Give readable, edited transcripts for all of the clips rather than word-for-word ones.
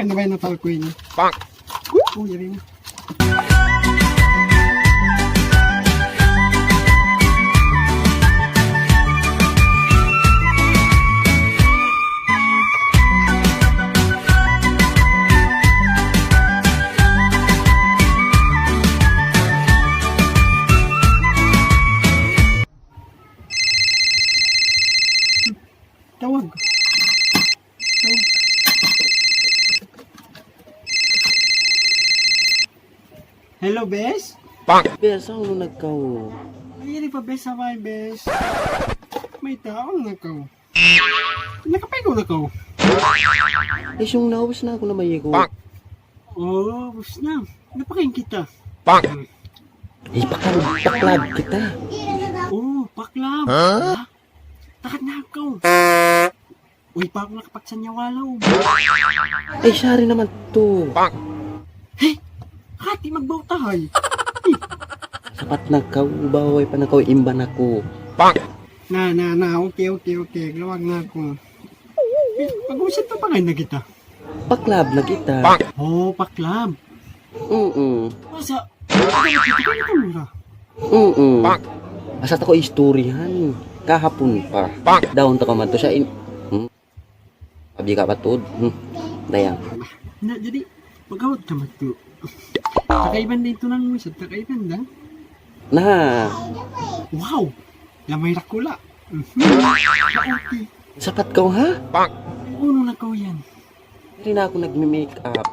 Akin na ba yung natalkoy niya? Bonk. Oh, yari na. Tawag. Tawag. Hello, Bes? Bonk. Bes, saan mo nagkaw? Ay, pa, Bes, sabay, Bes. May tao na ko. Nakapagaw na ko. Eh, siyong naubos na ako na may ko. Bonk. Oh, bus na. Napakain kita. Bonk. Eh, paklab kita. Oh, paklab. Huh? Takat na ako. Uy, pa ako nakapagsan niya walaw. Eh, siya rin naman to. Bonk. Hey, hati magbautahay. Sapat nagkaw, baway pa nagkaw, imban ako. Bonk. Na, okay. Glawag na ako. Pag-usap pa kayo na kita. Paklab na kita. Bonk. Oh, paklab. Masa, nakakita ka nito mura. Bonk. Asat ako istoryahan. Kahapon pa. Bonk. Daon ta ka man to siya. Abi ka patod. Dayang. Na, jadi, magawag ka mato. Takaiban din ito ng misad. Takaiban lang. Na, Wow! Lamay rakula. Okay. sapat ka ha? Bonk. Uno na ko yan. Hindi na ako nagme-make up.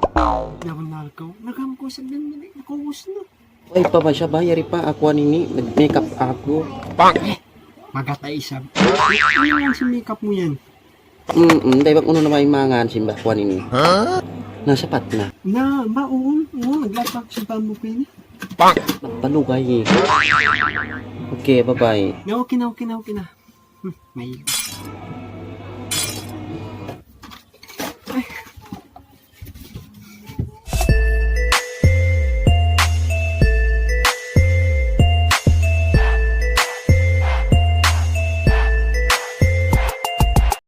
Naman na ko. Nagam ko sa ganyan. Nakawus na. Ay pa ba siya bayari pa ako nini nag-make up ako. Bonk. Magatay isa. Ano lang sa makeup mo yan? Dahil bang uno na may mangan simba ko nini. Huh? Nasapat na. Na, ba, oo. Naglapak sa pamo ko yun. Bonk. Nagpalugay. Okay, bye-bye. Na, okay na. May